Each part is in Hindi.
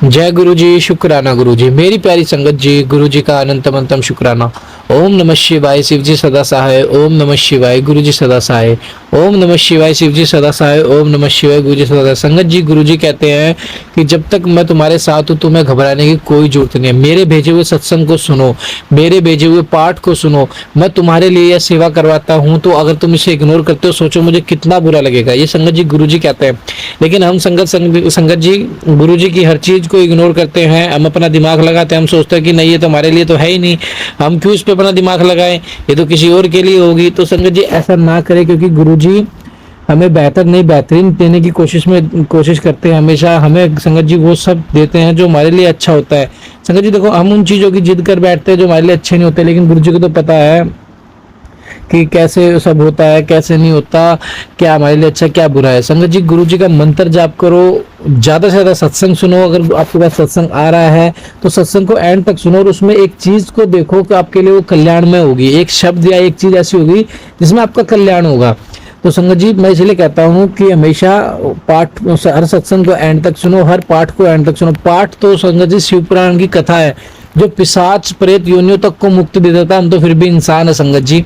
जय गुरु जी, शुक्राना गुरु जी। मेरी प्यारी संगत जी, गुरु जी का अनंतम अंतम शुक्राना। ओम नमः शिवाय, शिव जी सदा सहाय। ओम नमः शिवाय, गुरु जी सदा सहाय। ओम नमः शिवाय, शिव जी सदा सहाय। ओम नमः शिवाय, गुरु जी सदा सहाय। संगत जी, गुरु जी कहते हैं कि जब तक मैं तुम्हारे साथ हूँ तुम्हें घबराने की कोई जरूरत नहीं है। मेरे भेजे हुए सत्संग को सुनो, मेरे भेजे हुए पाठ को सुनो। मैं तुम्हारे लिए यह सेवा करवाता हूँ, तो अगर तुम इसे इग्नोर करते हो सोचो मुझे कितना बुरा लगेगा। ये संगत जी गुरु जी कहते हैं। लेकिन हम संगत जी गुरु जी की हर चीज को इग्नोर करते हैं। हम अपना दिमाग लगाते हैं, हम सोचते हैं कि नहीं ये तो हमारे लिए तो है ही नहीं, हम क्यों इस पे अपना दिमाग लगाएं, ये तो किसी और के लिए होगी। तो संगत जी ऐसा ना करें, क्योंकि गुरु जी हमें बेहतर नहीं बेहतरीन देने की कोशिश करते हैं। हमेशा हमें संगत जी वो सब देते हैं जो हमारे लिए अच्छा होता है। संगत जी देखो, हम उन चीजों की जिद कर बैठते हैं जो हमारे लिए अच्छे नहीं होते, लेकिन गुरु जी को तो पता है कि कैसे सब होता है कैसे नहीं होता, क्या हमारे लिए अच्छा क्या बुरा है। संगत जी गुरु जी का मंत्र जाप करो, ज्यादा से ज्यादा सत्संग सुनो। अगर आपके पास सत्संग आ रहा है तो सत्संग को एंड तक सुनो और उसमें एक चीज को देखो कि आपके लिए वो कल्याण में होगी। एक शब्द या एक चीज ऐसी होगी जिसमें आपका कल्याण होगा। तो संगत जी मैं इसलिए कहता हूँ कि हमेशा पाठ हर सत्संग को एंड तक सुनो, हर पाठ को एंड तक सुनो। पाठ तो संगत जी शिव पुराण की कथा है जो पिशाच प्रेत योनियों तक को मुक्ति दे देता है। हम तो फिर भी इंसान है संगत जी।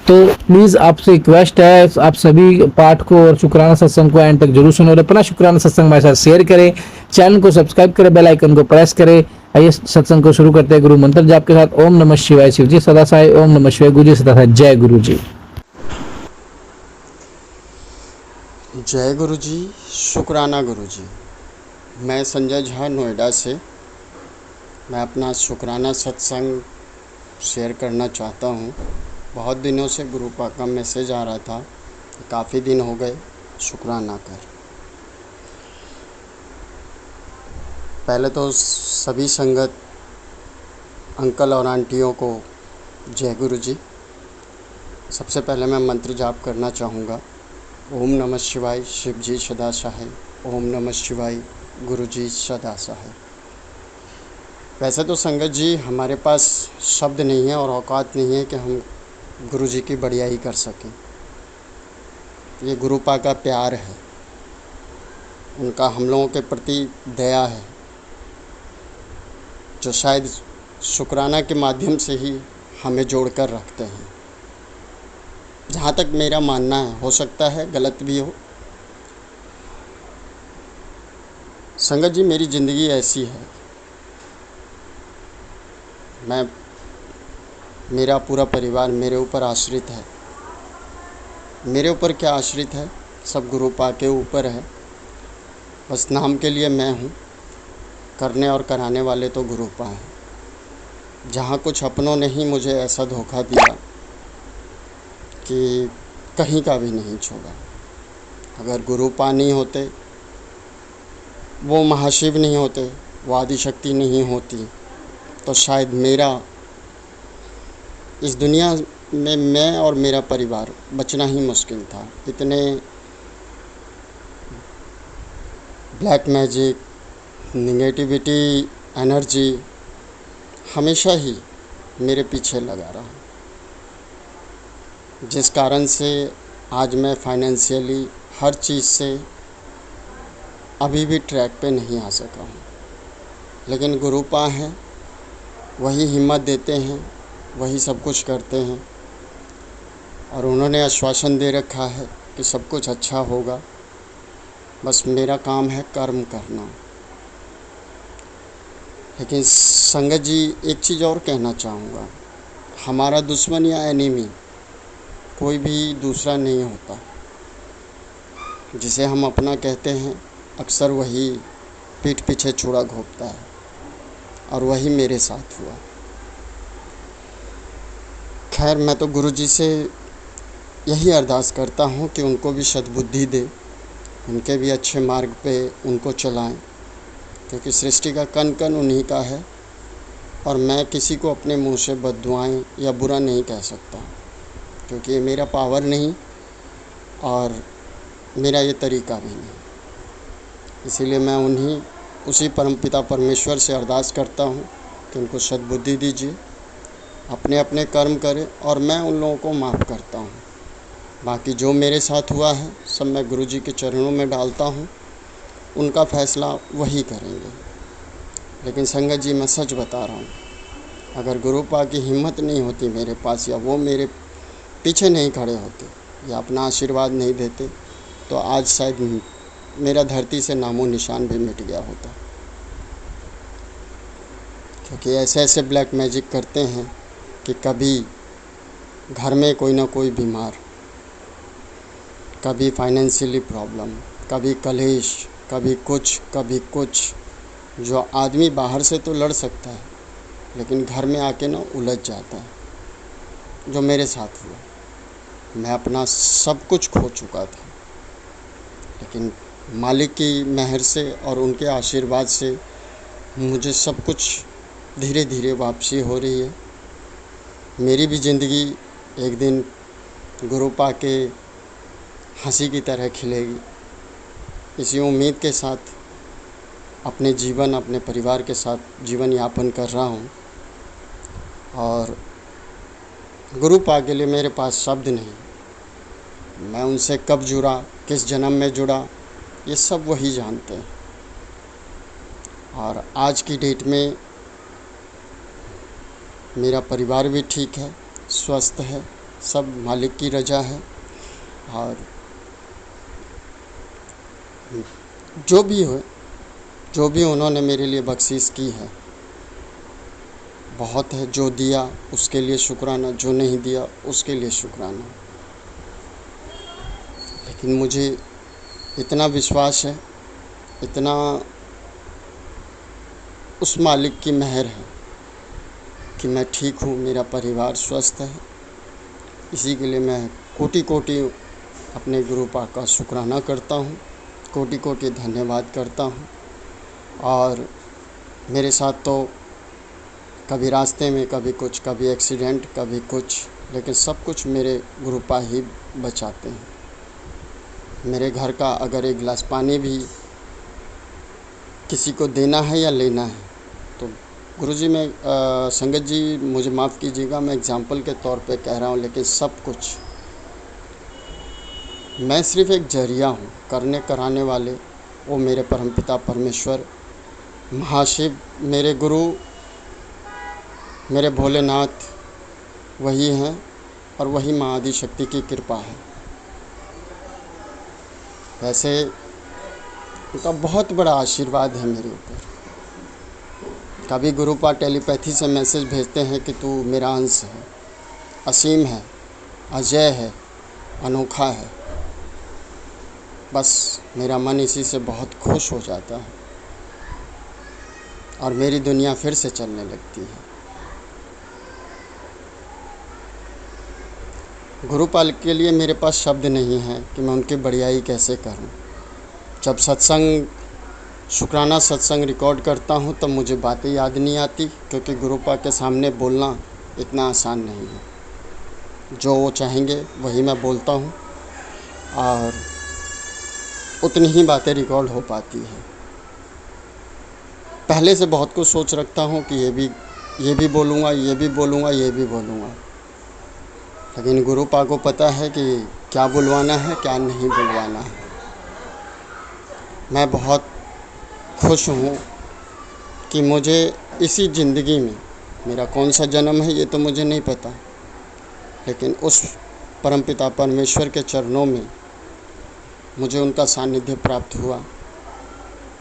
तो प्लीज आपसे रिक्वेस्ट है, आप सभी पाठ को और शुक्राना सत्संग को एंड तक जरूर सुनो और अपना शुक्राना सत्संग हमारे साथ शेयर करें। चैनल को सब्सक्राइब करें, बेल आइकन को प्रेस करें। आइए सत्संग को शुरू करते हैं गुरु मंत्र जाप के साथ। ओम नमः शिवाय, शिव जी सदा सहाय। ओम नमः शिवाय, गुरु जी सदा सहाय। जय गुरु जी। जय गुरु जी, शुक्राना गुरु जी। मैं संजय झा नोएडा से। मैं अपना शुक्राना सत्संग शेयर करना चाहता हूँ। बहुत दिनों से गुरु पाक का मैसेज आ रहा था, काफ़ी दिन हो गए शुक्राना कर। पहले तो सभी संगत अंकल और आंटियों को जय गुरु जी। सबसे पहले मैं मंत्र जाप करना चाहूँगा। ओम नमः शिवाय, शिव जी सदा सहाय। ओम नमः शिवाय, गुरु जी सदा सहाय। वैसे तो संगत जी हमारे पास शब्द नहीं है और औकात नहीं है कि हम गुरु जी की बढ़ियाई कर सकें। ये गुरु पाक का प्यार है, उनका हम लोगों के प्रति दया है, जो शायद शुक्राना के माध्यम से ही हमें जोड़कर रखते हैं। जहाँ तक मेरा मानना है, हो सकता है गलत भी हो। संगत जी मेरी ज़िंदगी ऐसी है, मेरा पूरा परिवार मेरे ऊपर आश्रित है। मेरे ऊपर क्या आश्रित है, सब गुरु पाक के ऊपर है। बस नाम के लिए मैं हूँ, करने और कराने वाले तो गुरु पाक हैं। जहाँ कुछ अपनों ने ही मुझे ऐसा धोखा दिया कि कहीं का भी नहीं छोड़ा। अगर गुरु पाक नहीं होते, वो महाशिव नहीं होते, वो आदिशक्ति नहीं होती, तो शायद मेरा इस दुनिया में मैं और मेरा परिवार बचना ही मुश्किल था। इतने ब्लैक मैजिक, नेगेटिविटी, एनर्जी हमेशा ही मेरे पीछे लगा रहा, जिस कारण से आज मैं फाइनेंशियली हर चीज़ से अभी भी ट्रैक पे नहीं आ सका हूँ। लेकिन गुरु पाक हैं, वही हिम्मत देते हैं, वही सब कुछ करते हैं और उन्होंने आश्वासन दे रखा है कि सब कुछ अच्छा होगा। बस मेरा काम है कर्म करना। लेकिन संगत जी एक चीज़ और कहना चाहूँगा, हमारा दुश्मन या एनिमी कोई भी दूसरा नहीं होता। जिसे हम अपना कहते हैं अक्सर वही पीठ पीछे छुरा घोंपता है और वही मेरे साथ हुआ। खैर मैं तो गुरु जी से यही अरदास करता हूँ कि उनको भी सद्बुद्धि दे, उनके भी अच्छे मार्ग पे उनको चलाएं, क्योंकि सृष्टि का कण कण उन्हीं का है और मैं किसी को अपने मुंह से बद्दुआएं या बुरा नहीं कह सकता, क्योंकि ये मेरा पावर नहीं और मेरा ये तरीका भी नहीं। इसीलिए मैं उसी परमपिता परमेश्वर से अरदास करता हूँ कि उनको सद्बुद्धि दीजिए, अपने अपने कर्म करें और मैं उन लोगों को माफ़ करता हूँ। बाकी जो मेरे साथ हुआ है सब मैं गुरु जी के चरणों में डालता हूँ, उनका फ़ैसला वही करेंगे। लेकिन संगत जी मैं सच बता रहा हूँ, अगर गुरुपा की हिम्मत नहीं होती मेरे पास, या वो मेरे पीछे नहीं खड़े होते या अपना आशीर्वाद नहीं देते, तो आज शायद मेरा धरती से नामो निशान भी मिट गया होता। क्योंकि ऐसे ऐसे ब्लैक मैजिक करते हैं कि कभी घर में कोई ना कोई बीमार, कभी फाइनेंशियली प्रॉब्लम, कभी कलेश, कभी कुछ, जो आदमी बाहर से तो लड़ सकता है लेकिन घर में आके ना उलझ जाता है, जो मेरे साथ हुआ। मैं अपना सब कुछ खो चुका था, लेकिन मालिक की मेहर से और उनके आशीर्वाद से मुझे सब कुछ धीरे धीरे वापसी हो रही है। मेरी भी ज़िंदगी एक दिन गुरुपा के हंसी की तरह खिलेगी, इसी उम्मीद के साथ अपने जीवन, अपने परिवार के साथ जीवन यापन कर रहा हूँ। और गुरुपा के लिए मेरे पास शब्द नहीं। मैं उनसे कब जुड़ा, किस जन्म में जुड़ा, ये सब वही जानते हैं। और आज की डेट में मेरा परिवार भी ठीक है, स्वस्थ है, सब मालिक की रजा है। और जो भी हो, जो भी उन्होंने मेरे लिए बख्शीश की है बहुत है। जो दिया उसके लिए शुक्राना, जो नहीं दिया उसके लिए शुक्राना। लेकिन मुझे इतना विश्वास है, इतना उस मालिक की मेहर है कि मैं ठीक हूँ, मेरा परिवार स्वस्थ है। इसी के लिए मैं कोटि कोटि अपने गुरुपा का शुक्राना करता हूँ, कोटि कोटि धन्यवाद करता हूँ। और मेरे साथ तो कभी रास्ते में कभी कुछ, कभी एक्सीडेंट, कभी कुछ, लेकिन सब कुछ मेरे गुरुपा ही बचाते हैं। मेरे घर का अगर एक गिलास पानी भी किसी को देना है या लेना है तो गुरुजी में संगत जी मुझे माफ़ कीजिएगा, मैं एग्ज़ाम्पल के तौर पे कह रहा हूँ, लेकिन सब कुछ मैं सिर्फ एक जरिया हूँ। करने कराने वाले वो मेरे परमपिता परमेश्वर महाशिव, मेरे गुरु, मेरे भोलेनाथ वही हैं, और वही माँ आदि शक्ति की कृपा है। वैसे उनका बहुत बड़ा आशीर्वाद है मेरे ऊपर। कभी गुरुपा टेलीपैथी से मैसेज भेजते हैं कि तू मेरा अंश है, असीम है, अजय है, अनोखा है। बस मेरा मन इसी से बहुत खुश हो जाता है और मेरी दुनिया फिर से चलने लगती है। गुरुपाल के लिए मेरे पास शब्द नहीं है कि मैं उनकी बढ़ियाई कैसे करूं। जब सत्संग, शुक्राना सत्संग रिकॉर्ड करता हूं तब मुझे बातें याद नहीं आती, क्योंकि गुरुपा के सामने बोलना इतना आसान नहीं है। जो वो चाहेंगे वही मैं बोलता हूं और उतनी ही बातें रिकॉर्ड हो पाती है। पहले से बहुत कुछ सोच रखता हूं कि ये भी बोलूँगा, ये भी बोलूँगा, ये भी बोलूँगा, लेकिन गुरुपा को पता है कि क्या बुलवाना है, क्या नहीं बुलवाना है। मैं बहुत खुश हूँ कि मुझे इसी ज़िंदगी में, मेरा कौन सा जन्म है ये तो मुझे नहीं पता, लेकिन उस परमपिता परमेश्वर के चरणों में मुझे उनका सानिध्य प्राप्त हुआ।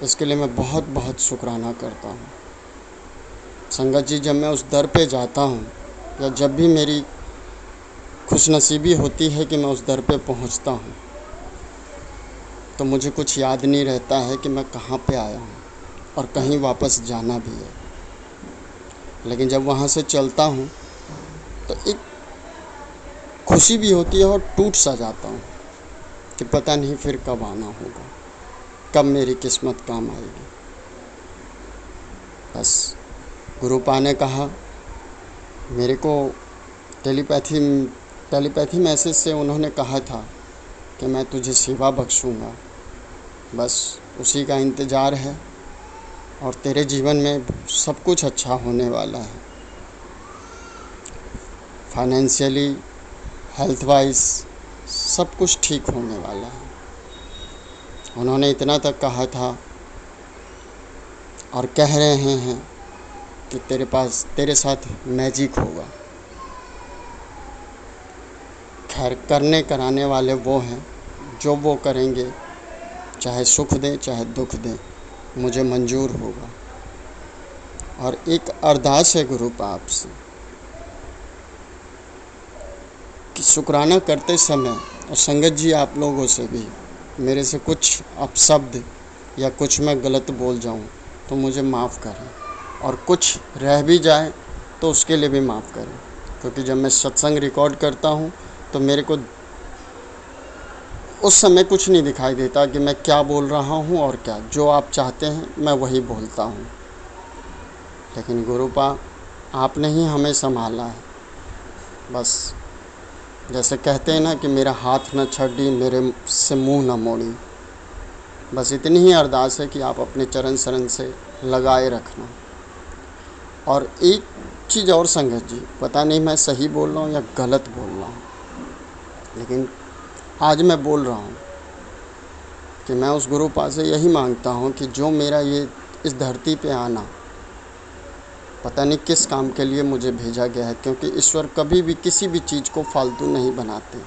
इसके लिए मैं बहुत बहुत शुक्राना करता हूँ। संगत जी, जब मैं उस दर पे जाता हूँ या जब भी मेरी खुशनसीबी होती है कि मैं उस दर पे पहुँचता हूँ, तो मुझे कुछ याद नहीं रहता है कि मैं कहाँ पे आया हूँ और कहीं वापस जाना भी है। लेकिन जब वहाँ से चलता हूँ तो एक खुशी भी होती है और टूट सा जाता हूँ कि पता नहीं फिर कब आना होगा, कब मेरी किस्मत काम आएगी। बस गुरुपा ने कहा मेरे को, टेलीपैथी मैसेज से उन्होंने कहा था कि मैं तुझे सेवा बख्शूँगा। बस उसी का इंतज़ार है और तेरे जीवन में सब कुछ अच्छा होने वाला है। फाइनेंशियली, हेल्थ वाइज सब कुछ ठीक होने वाला है। उन्होंने इतना तक कहा था और कह रहे हैं कि तेरे साथ मैजिक होगा। खैर, करने कराने वाले वो हैं, जो वो करेंगे, चाहे सुख दें चाहे दुख दें, मुझे मंजूर होगा। और एक अरदास है गुरु पाप से कि शुक्राना करते समय, और संगत जी आप लोगों से भी, मेरे से कुछ अपशब्द या कुछ मैं गलत बोल जाऊं तो मुझे माफ़ करें, और कुछ रह भी जाए तो उसके लिए भी माफ़ करें, क्योंकि जब मैं सत्संग रिकॉर्ड करता हूं तो मेरे को उस समय कुछ नहीं दिखाई देता कि मैं क्या बोल रहा हूं, और क्या जो आप चाहते हैं मैं वही बोलता हूं। लेकिन गुरुपा, आपने ही हमें संभाला है। बस जैसे कहते हैं ना कि मेरा हाथ न छड़ी, मेरे से मुंह न मोड़ी, बस इतनी ही अरदास है कि आप अपने चरण शरण से लगाए रखना। और एक चीज़ और संगत जी, पता नहीं मैं सही बोल रहा हूँ या गलत बोल रहा हूँ, लेकिन आज मैं बोल रहा हूँ कि मैं उस गुरुपा से यही मांगता हूँ कि जो मेरा ये इस धरती पे आना, पता नहीं किस काम के लिए मुझे भेजा गया है, क्योंकि ईश्वर कभी भी किसी भी चीज़ को फालतू नहीं बनाते।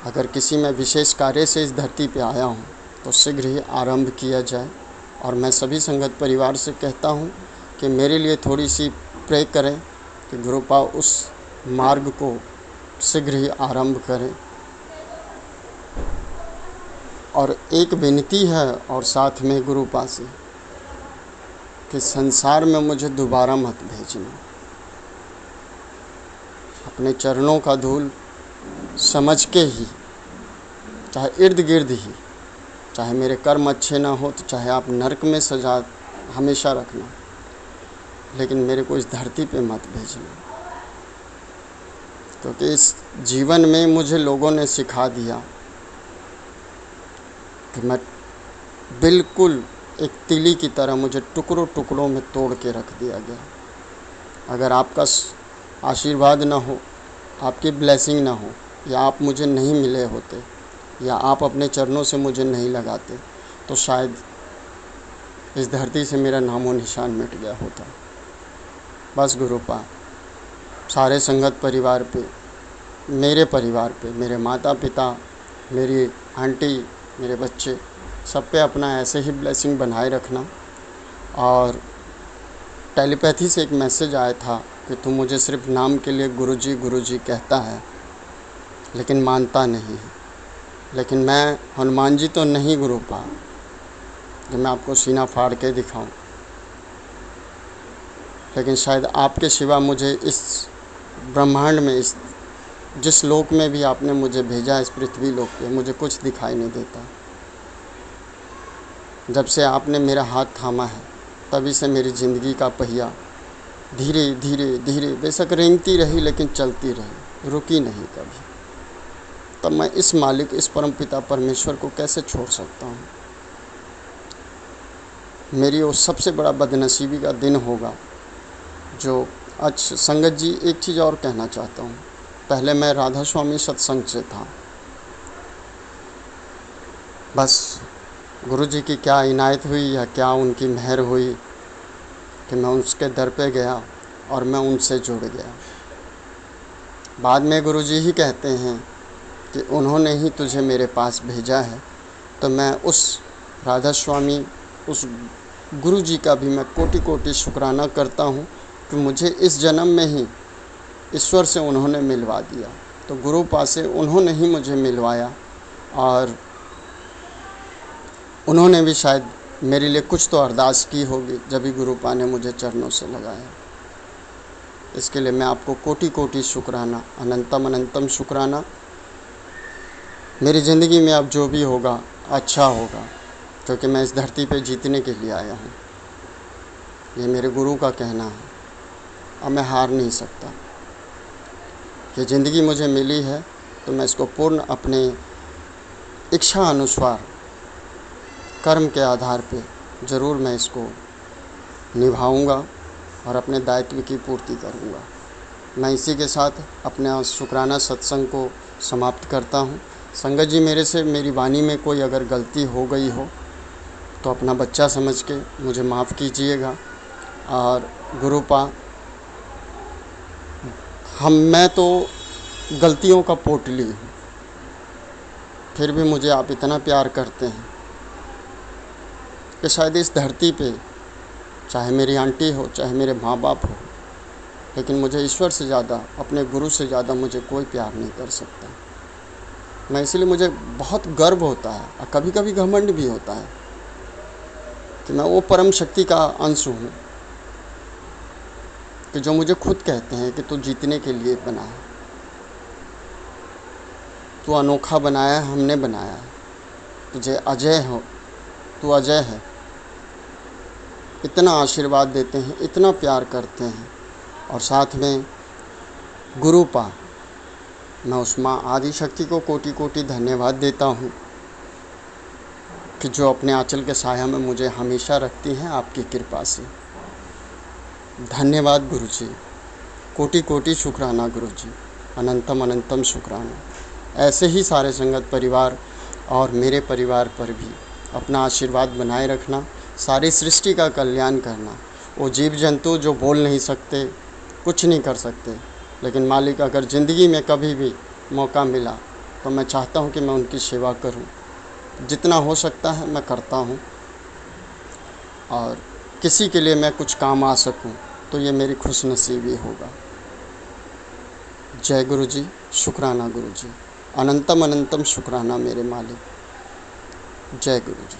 अगर किसी में विशेष कार्य से इस धरती पे आया हूँ तो शीघ्र ही आरंभ किया जाए। और मैं सभी संगत परिवार से कहता हूँ कि मेरे लिए थोड़ी सी प्रे करें कि गुरुपा उस मार्ग को शीघ्र ही आरंभ करें। और एक विनती है और साथ में गुरुपा से कि संसार में मुझे दोबारा मत भेजना। अपने चरणों का धूल समझ के ही, चाहे इर्द गिर्द ही, चाहे मेरे कर्म अच्छे ना हो तो चाहे आप नरक में सजा हमेशा रखना, लेकिन मेरे को इस धरती पे मत भेजना। क्योंकि इस जीवन में मुझे लोगों ने सिखा दिया कि मैं बिल्कुल एक तिली की तरह, मुझे टुकड़ों टुकड़ों में तोड़ के रख दिया गया। अगर आपका आशीर्वाद ना हो, आपकी ब्लेसिंग ना हो, या आप मुझे नहीं मिले होते, या आप अपने चरणों से मुझे नहीं लगाते, तो शायद इस धरती से मेरा नामो निशान मिट गया होता। बस गुरुपा, सारे संगत परिवार पे, मेरे परिवार पे, मेरे माता पिता, मेरी आंटी, मेरे बच्चे, सब पे अपना ऐसे ही ब्लेसिंग बनाए रखना। और टेलीपैथी से एक मैसेज आया था कि तू मुझे सिर्फ नाम के लिए गुरुजी कहता है, लेकिन मानता नहीं है। लेकिन मैं हनुमान जी तो नहीं गुरुपा कि मैं आपको सीना फाड़ के दिखाऊं, लेकिन शायद आपके सिवा मुझे इस ब्रह्मांड में, इस जिस लोक में भी आपने मुझे भेजा, इस पृथ्वी लोक पे, मुझे कुछ दिखाई नहीं देता। जब से आपने मेरा हाथ थामा है, तभी से मेरी ज़िंदगी का पहिया धीरे धीरे धीरे बेशक रेंगती रही, लेकिन चलती रही, रुकी नहीं कभी। तब मैं इस मालिक, इस परमपिता परमेश्वर को कैसे छोड़ सकता हूँ। मेरी वो सबसे बड़ा बदनसीबी का दिन होगा जो आज। संगत जी, एक चीज़ और कहना चाहता हूँ। पहले मैं राधा स्वामी सत्संग से था, बस गुरु जी की क्या इनायत हुई या क्या उनकी मेहर हुई कि मैं उसके दर पे गया और मैं उनसे जुड़ गया। बाद में गुरु जी ही कहते हैं कि उन्होंने ही तुझे मेरे पास भेजा है। तो मैं उस राधा स्वामी, उस गुरु जी का भी मैं कोटि कोटि शुक्राना करता हूँ कि मुझे इस जन्म में ही ईश्वर से उन्होंने मिलवा दिया। तो गुरु पास से उन्होंने ही मुझे मिलवाया, और उन्होंने भी शायद मेरे लिए कुछ तो अरदास की होगी, जब भी गुरुपा ने मुझे चरणों से लगाया। इसके लिए मैं आपको कोटि कोटि शुक्राना, अनंतम अनंतम शुक्राना। मेरी ज़िंदगी में अब जो भी होगा अच्छा होगा, क्योंकि मैं इस धरती पे जीतने के लिए आया हूँ। ये मेरे गुरु का कहना है, अब मैं हार नहीं सकता। ये ज़िंदगी मुझे मिली है तो मैं इसको पूर्ण अपने इच्छा अनुसार, कर्म के आधार पे ज़रूर मैं इसको निभाऊंगा और अपने दायित्व की पूर्ति करूंगा। मैं इसी के साथ अपने शुक्राना सत्संग को समाप्त करता हूं। संगत जी, मेरे से मेरी वाणी में कोई अगर गलती हो गई हो तो अपना बच्चा समझ के मुझे माफ़ कीजिएगा। और गुरुपा, मैं तो गलतियों का पोटली हूँ, फिर भी मुझे आप इतना प्यार करते हैं कि शायद इस धरती पे चाहे मेरी आंटी हो, चाहे मेरे माँ बाप हो, लेकिन मुझे ईश्वर से ज़्यादा, अपने गुरु से ज़्यादा मुझे कोई प्यार नहीं कर सकता। मैं इसलिए मुझे बहुत गर्व होता है और कभी कभी घमंड भी होता है कि मैं वो परम शक्ति का अंश हूँ कि जो मुझे खुद कहते हैं कि तू जीतने के लिए बना है, तू अनोखा बनाया है, हमने बनाया है, तुझे अजय हो, तू अजय है। इतना आशीर्वाद देते हैं, इतना प्यार करते हैं। और साथ में गुरुपा, मैं उस माँ आदि शक्ति को कोटि कोटि धन्यवाद देता हूँ कि जो अपने आंचल के साया में मुझे हमेशा रखती हैं आपकी कृपा से। धन्यवाद गुरु जी, कोटि कोटि शुक्राना गुरु जी, अनंतम अनंतम शुक्राना। ऐसे ही सारे संगत परिवार और मेरे परिवार पर भी अपना आशीर्वाद बनाए रखना, सारी सृष्टि का कल्याण करना। वो जीव जंतु जो बोल नहीं सकते, कुछ नहीं कर सकते, लेकिन मालिक अगर ज़िंदगी में कभी भी मौका मिला तो मैं चाहता हूँ कि मैं उनकी सेवा करूँ। जितना हो सकता है मैं करता हूँ, और किसी के लिए मैं कुछ काम आ सकूँ तो ये मेरी खुशनसीबी होगा। जय गुरु जी, शुक्राना गुरु जी, अनंतम अनंतम शुक्राना मेरे मालिक। जय गुरु जी।